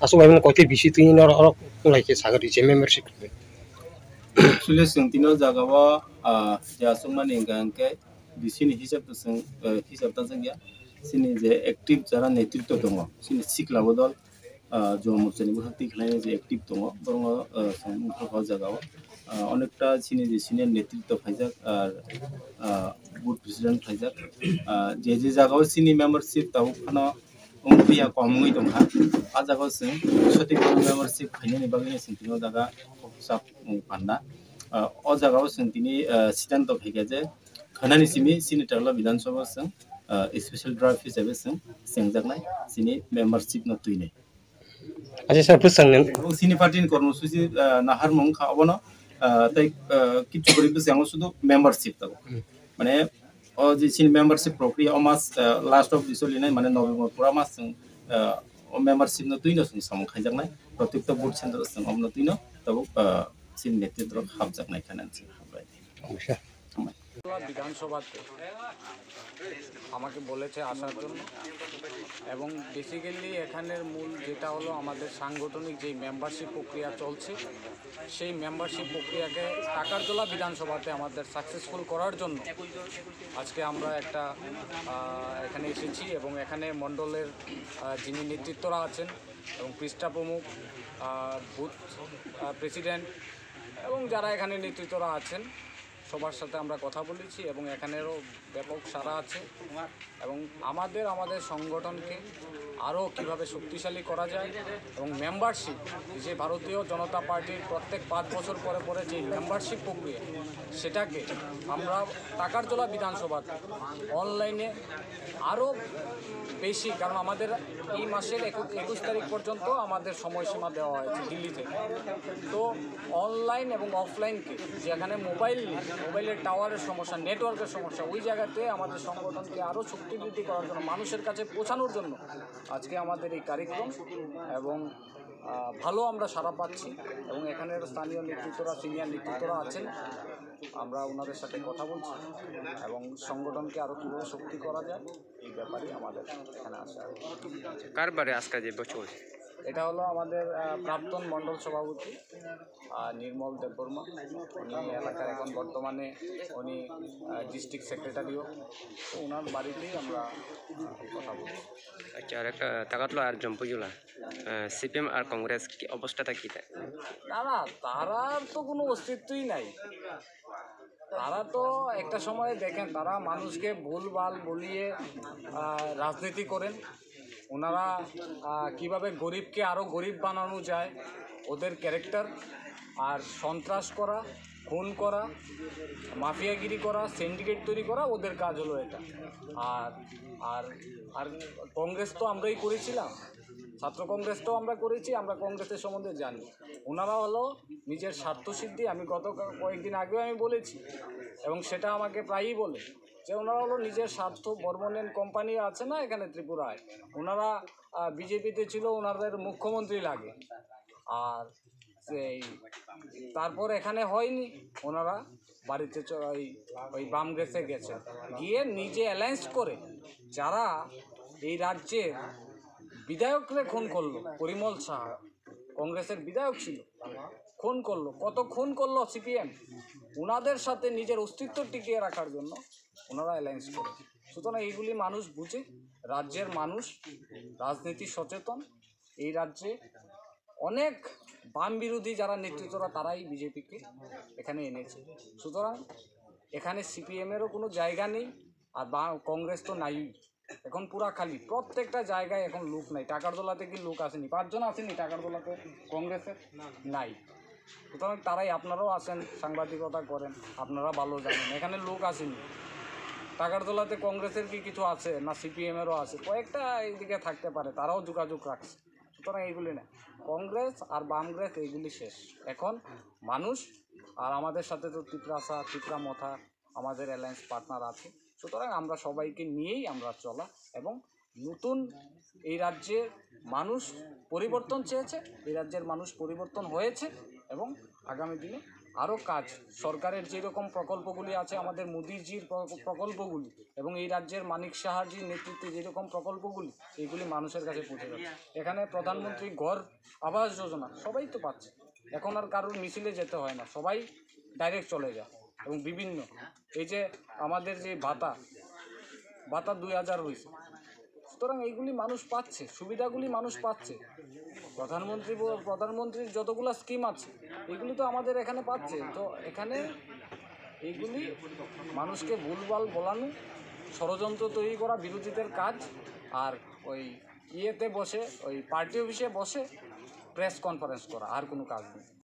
Asal memang kau itu bisi tu ini orang lagi sangat di membership. Actually sengtino jagawa jasuma ningangke di sini hisap tasengya sini je aktif jara netritto dongo sini sikla bodol jomo chani bhakti khlai je aktif dongo borongo samukho jagawa অনেকটা sini je senior netritto phaijak ar board president phaijak je jagawa sini membership tabu khana ungpiya komui dongha a jagawa sing sotik membership phainani bagini sengtino jaga sap panda o jagaw sing tini siddhant phaikya je khanani simi sini tarla bidhan sabha sing special draft hisabe sing sengjaknai sini membership no tuine Aja saya pesan sini party ni কর্মসূচি নাহার মং খাওয়ানো তাই কিছু করে বিসং শুধু membership তাও মানে ও যে সিনি membership প্রক্রিয়া ও মাস লাস্ট অফ দিসলিনাই মানে নভেম্বর পুরা মাস ও মেম্বারশিপ ন তুইনো সং সাম খাইজাকনাই প্রত্যেকটা বোর্ড সেন্টার সং অমন তুইনো তাও সিনি নেতৃত্ব হাবজাকনাই খানানছি হাবলাই বিধানসভাতে আমাকে বলেছে আসার জন্য এবং বেসিক্যালি এখানের মূল যেটা হলো আমাদের সাংগঠনিক যেই মেম্বারশিপ প্রক্রিয়া চলছে সেই মেম্বারশিপ প্রক্রিয়াকে টাকারজোলা বিধানসভাতে আমাদের সাকসেসফুল করার জন্য আজকে আমরা একটা এখানে এসেছি এবং এখানে মণ্ডলের যিনি নেতৃত্বরা আছেন এবং পৃষ্ঠা প্রমুখ বুথ প্রেসিডেন্ট এবং যারা এখানে নেতৃত্বরা আছেন সবার সাথে আমরা কথা বলেছি এবং এখানেরও ব্যাপক সাড়া আছে এবং আমাদের সংগঠনকে আরও কীভাবে শক্তিশালী করা যায় এবং মেম্বারশিপ যে ভারতীয় জনতা পার্টির প্রত্যেক 5 বছর পরে পরে যে মেম্বারশিপ প্রক্রিয়া সেটাকে আমরা টাকারজোলা বিধানসভাতে অনলাইনে আরও বেশি, কারণ আমাদের এই মাসের 21 তারিখ পর্যন্ত আমাদের সময়সীমা দেওয়া হয়েছে দিল্লি থেকে। তো অনলাইন এবং অফলাইনকে যেখানে মোবাইলের টাওয়ারের সমস্যা, নেটওয়ার্কের সমস্যা, ওই জায়গাতে আমাদের সংগঠনকে আরও শক্তি বৃদ্ধি করার জন্য, মানুষের কাছে পৌঁছানোর জন্য আজকে আমাদের এই কার্যক্রম এবং ভালো আমরা সাড়া পাচ্ছি এবং এখানের স্থানীয় নেতৃত্বরা, সিনিয়র নেতৃত্বরা আছেন, আমরা ওনাদের সাথে কথা বলছি এবং সংগঠনকে আরও কীভাবে শক্তি করা যায় এই ব্যাপারে আমাদের এখানে আসা। কারবারে আজকে যে বছর এটা হলো আমাদের প্রাক্তন মণ্ডল সভাপতি নির্মল দেববর্মা, উনি এলাকার এখন বর্তমানে উনি ডিস্ট্রিক্ট সেক্রেটারিও, তো ওনার বাড়িতেই আমরা কথা বলছি। আচ্ছা, আর একটা টাকাতলো আর জম্পুজুলা সিপিএম আর কংগ্রেস কি অবস্থাটা কী? না, তারার তো কোনো অস্তিত্বই নাই। তারা তো একটা সময় দেখেন, তারা মানুষকে ভুলভাল বলিয়ে রাজনীতি করেন। ওনারা কিভাবে গরিবকে আরও গরিব বানানো যায়, ওদের ক্যারেক্টার, আর সন্ত্রাস করা, খুন করা, মাফিয়াগিরি করা, সিন্ডিকেট তৈরি করা, ওদের কাজ হলো এটা। আর আর কংগ্রেস তো আমরাই করেছিলাম, ছাত্র কংগ্রেসটাও আমরা করেছি, আমরা কংগ্রেসের সম্বন্ধে জানি। ওনারা হলো নিজের স্বার্থসিদ্ধি, আমি গত কয়েকদিন আগেও আমি বলেছি এবং সেটা আমাকে প্রায়ই বলে যে ওনারা হলো নিজের স্বার্থ। বর্মনেন কোম্পানি আছে না এখানে ত্রিপুরায়, ওনারা বিজেপিতে ছিল, ওনাদের মুখ্যমন্ত্রী লাগে, আর সেই তারপর এখানে হয়নি, ওনারা বাড়িতে ওই বামগ্রেসে গেছে, গিয়ে নিজে অ্যালায়েন্স করে যারা এই রাজ্যের বিধায়করে খুন করলো। পরিমল সাহা কংগ্রেসের বিধায়ক ছিল, খুন করলো, কত খুন করলো সিপিএম, ওনাদের সাথে নিজের অস্তিত্ব টিকিয়ে রাখার জন্য ওনারা অ্যালায়েন্স করে। সুতরাং এইগুলি মানুষ বুঝে, রাজ্যের মানুষ রাজনীতি সচেতন। এই রাজ্যে অনেক বাম বিরোধী যারা নেতৃত্বরা, তারাই বিজেপিকে এখানে এনেছে। সুতরাং এখানে সিপিএমেরও কোনো জায়গা নেই, আর কংগ্রেস তো নাই, এখন পুরা খালি, প্রত্যেকটা জায়গায় এখন লোক নাই। টাকারজোলাতে কি লোক আসেনি? 5 জন আসেনি টাকারজোলাতে কংগ্রেসের, নাই। সুতরাং তারাই, আপনারাও আসেন, সাংবাদিকতা করেন, আপনারা ভালো জানেন, এখানে লোক আসেনি। টাকারজোলাতে কংগ্রেসের কি কিছু আছে না? সিপিএমেরও আছে, কয়েকটা এইদিকে থাকতে পারে, তারাও যোগাযোগ রাখছে। সুতরাং এইগুলি না, কংগ্রেস আর বামগ্রেস এইগুলি শেষ। এখন মানুষ, আর আমাদের সাথে তো ত্রিপুরা মথা আমাদের অ্যালায়েন্স পার্টনার আছে। সুতরাং আমরা সবাইকে নিয়েই আমরা চলা এবং নতুন এই রাজ্যের মানুষ পরিবর্তন চেয়েছে, এই রাজ্যের মানুষ পরিবর্তন হয়েছে এবং আগামী দিনে আরও কাজ সরকারের যেরকম প্রকল্পগুলি আছে, আমাদের মোদিজির প্রকল্পগুলি এবং এই রাজ্যের মানিক সাহাজির নেতৃত্বে যেরকম প্রকল্পগুলি, এইগুলি মানুষের কাছে পৌঁছে যাচ্ছে। এখানে প্রধানমন্ত্রী ঘর আবাস যোজনা সবাই তো পাচ্ছে, এখন আর কারোর মিছিলে যেতে হয় না, সবাই ডাইরেক্ট চলে যায়। এবং বিভিন্ন এই যে আমাদের যে ভাতা 2000 হয়েছে, সুতরাং এইগুলি মানুষ পাচ্ছে, সুবিধাগুলি মানুষ পাচ্ছে। প্রধানমন্ত্রীর যতগুলো স্কিম আছে এগুলি তো আমাদের এখানে পাচ্ছে। তো এখানে এইগুলি মানুষকে ভুলভাল বলানো, ষড়যন্ত্র তৈরি করা বিরোধীদের কাজ, আর ওই ইয়েতে বসে ওই পার্টি অফিসে বসে প্রেস কনফারেন্স করা, আর কোনো কাজ নেই।